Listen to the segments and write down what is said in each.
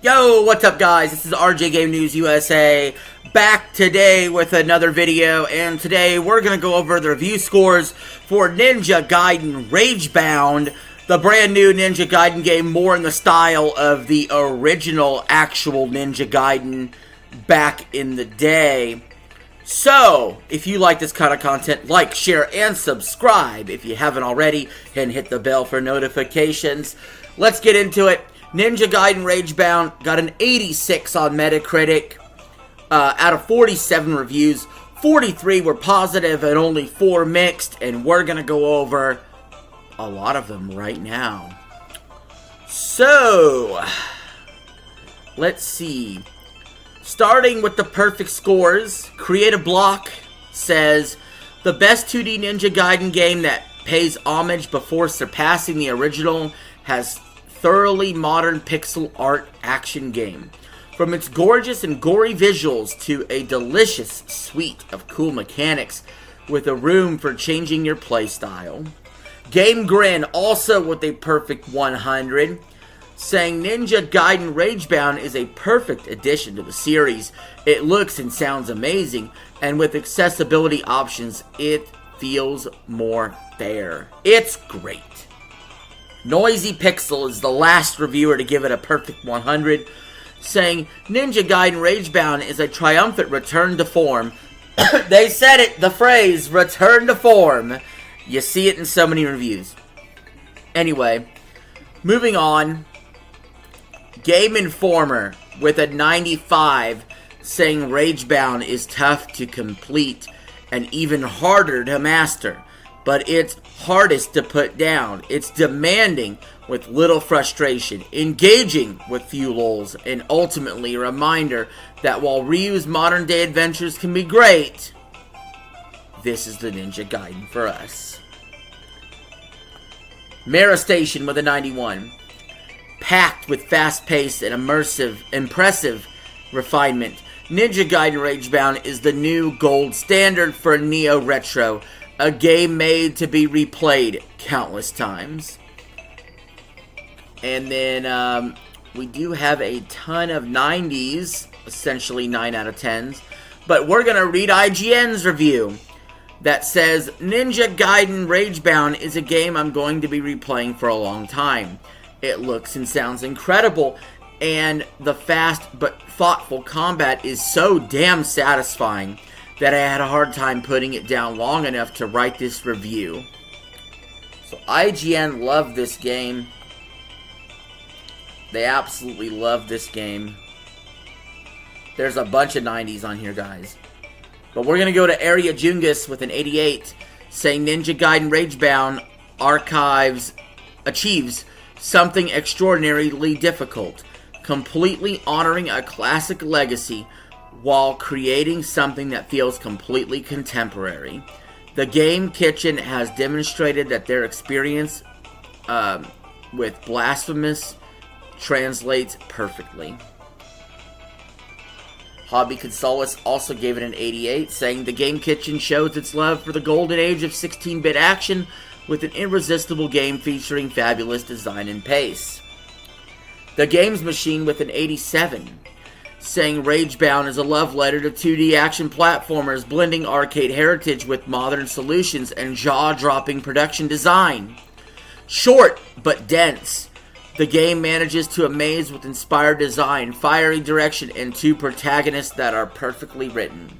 Yo, what's up guys? This is RJ Game News USA, back today with another video, and today we're going to go over the review scores for Ninja Gaiden Ragebound, the brand new Ninja Gaiden game, more in the style of the original actual Ninja Gaiden back in the day. So, if you like this kind of content, like, share, and subscribe if you haven't already, and hit the bell for notifications. Let's get into it. Ninja Gaiden Ragebound got an 86 on Metacritic. Out of 47 reviews, 43 were positive and only 4 mixed, and we're going to go over a lot of them right now. So, let's see. Starting with the perfect scores, Creative Block says, the best 2D Ninja Gaiden game that pays homage before surpassing the original, has thoroughly modern pixel art action game. From its gorgeous and gory visuals to a delicious suite of cool mechanics with a room for changing your playstyle. Game Grin also with a perfect 100, saying Ninja Gaiden Ragebound is a perfect addition to the series. It looks and sounds amazing, and with accessibility options, it feels more fair. It's great. Noisy Pixel is the last reviewer to give it a perfect 100, saying Ninja Gaiden Ragebound is a triumphant return to form. They said it, the phrase, return to form. You see it in so many reviews. Anyway, moving on. Game Informer with a 95, saying Ragebound is tough to complete and even harder to master, but it's hardest to put down. It's demanding with little frustration, engaging with few lulls, and ultimately a reminder that while Ryu's modern day adventures can be great, this is the Ninja Gaiden for us. Mara Station with a 91. Packed with fast-paced and impressive refinement, Ninja Gaiden Ragebound is the new gold standard for Neo Retro, a game made to be replayed countless times. And then we do have a ton of 90s, essentially 9 out of 10s, but we're going to read IGN's review that says, Ninja Gaiden Ragebound is a game I'm going to be replaying for a long time. It looks and sounds incredible, and the fast but thoughtful combat is so damn satisfying that I had a hard time putting it down long enough to write this review. So IGN loved this game. They absolutely love this game. There's a bunch of 90s on here, guys. But we're going to go to Area Jungus with an 88, saying Ninja Gaiden Ragebound achieves something extraordinarily difficult, completely honoring a classic legacy while creating something that feels completely contemporary. The Game Kitchen has demonstrated that their experience with Blasphemous translates perfectly. Hobby Consolis also gave it an 88, saying the Game Kitchen shows its love for the golden age of 16-bit action with an irresistible game featuring fabulous design and pace. The Games Machine with an 87, saying Ragebound is a love letter to 2D action platformers, blending arcade heritage with modern solutions and jaw-dropping production design. Short but dense, the game manages to amaze with inspired design, fiery direction, and 2 protagonists that are perfectly written.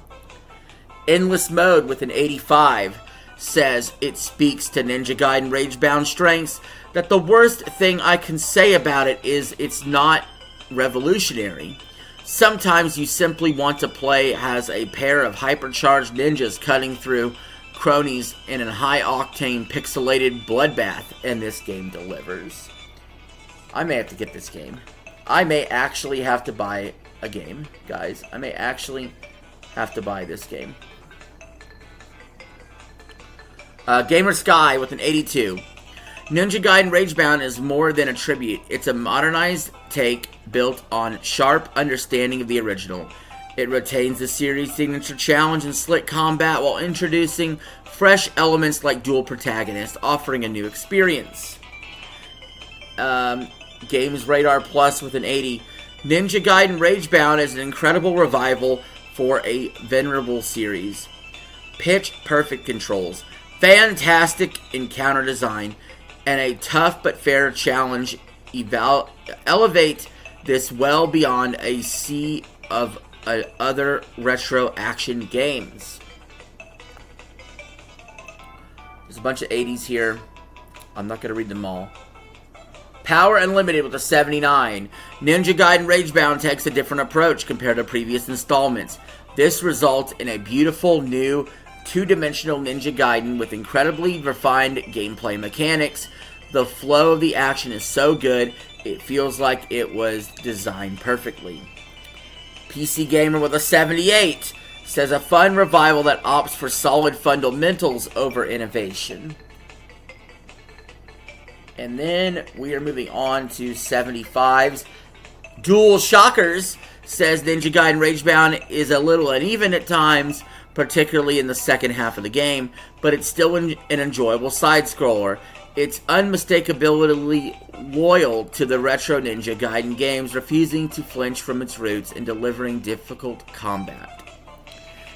Endless Mode with an 85 says it speaks to Ninja Gaiden Ragebound's strengths, that the worst thing I can say about it is it's not revolutionary. Sometimes you simply want to play as a pair of hypercharged ninjas cutting through cronies in a high-octane pixelated bloodbath, and this game delivers. I may have to get this game. I may actually have to buy a game, guys. I may actually have to buy this game. Gamer Sky with an 82. Ninja Gaiden Ragebound is more than a tribute. It's a modernized take built on sharp understanding of the original. It retains the series' signature challenge and slick combat while introducing fresh elements like dual protagonists, offering a new experience. Games Radar Plus with an 80, Ninja Gaiden Ragebound is an incredible revival for a venerable series. Pitch-perfect controls, fantastic encounter design, and a tough but fair challenge elevate this well beyond a sea of other retro action games. There's a bunch of 80s here. I'm not going to read them all. Power Unlimited with a 79. Ninja Gaiden Ragebound takes a different approach compared to previous installments. This results in a beautiful new two-dimensional Ninja Gaiden with incredibly refined gameplay mechanics. The flow of the action is so good, it feels like it was designed perfectly. PC Gamer with a 78 says a fun revival that opts for solid fundamentals over innovation. And then we are moving on to 75s. Dual Shockers says Ninja Gaiden Ragebound is a little uneven at times, particularly in the second half of the game, but it's still an enjoyable side-scroller. It's unmistakably loyal to the retro Ninja Gaiden games, refusing to flinch from its roots and delivering difficult combat.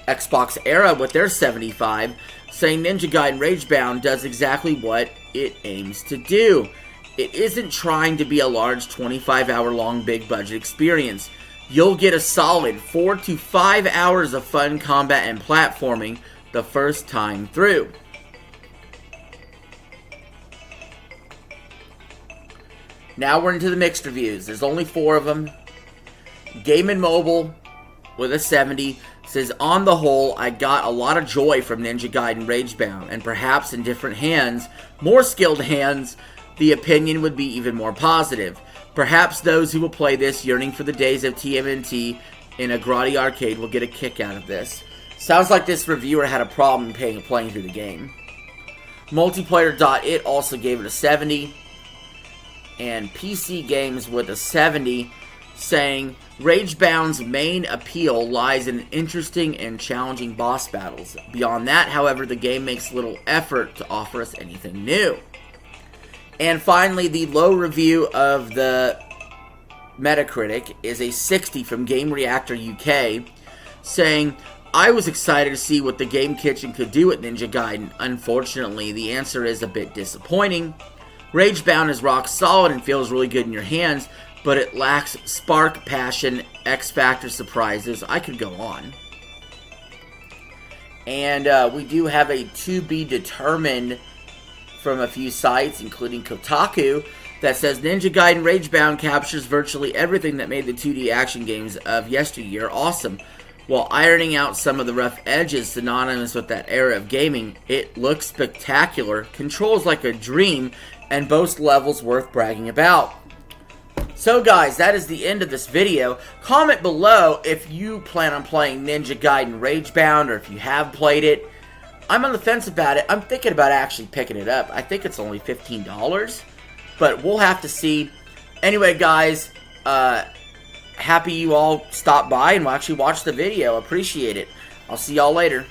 Xbox Era with their 75, saying Ninja Gaiden Ragebound does exactly what it aims to do. It isn't trying to be a large 25-hour-long big-budget experience. You'll get a solid 4 to 5 hours of fun combat and platforming the first time through. Now we're into the mixed reviews. There's only 4 of them. Game & Mobile with a 70 says, on the whole, I got a lot of joy from Ninja Gaiden Ragebound, and perhaps in different hands, more skilled hands, the opinion would be even more positive. Perhaps those who will play this yearning for the days of TMNT in a grotty arcade will get a kick out of this. Sounds like this reviewer had a problem playing through the game. Multiplayer.it also gave it a 70. And PC Games with a 70, saying, Ragebound's main appeal lies in interesting and challenging boss battles. Beyond that, however, the game makes little effort to offer us anything new. And finally, the low review of the Metacritic is a 60 from Game Reactor UK, saying, I was excited to see what the Game Kitchen could do with Ninja Gaiden. Unfortunately, the answer is a bit disappointing. Ragebound is rock solid and feels really good in your hands, but it lacks spark, passion, X-Factor surprises. I could go on. And we do have a to be determined from a few sites, including Kotaku, that says Ninja Gaiden Ragebound captures virtually everything that made the 2D action games of yesteryear awesome. While ironing out some of the rough edges synonymous with that era of gaming, it looks spectacular, controls like a dream, and boasts levels worth bragging about. So guys, that is the end of this video. Comment below if you plan on playing Ninja Gaiden Ragebound, or if you have played it. I'm on the fence about it. I'm thinking about actually picking it up. I think it's only $15, but we'll have to see. Anyway guys, happy you all stopped by and actually watched the video. Appreciate it. I'll see y'all later.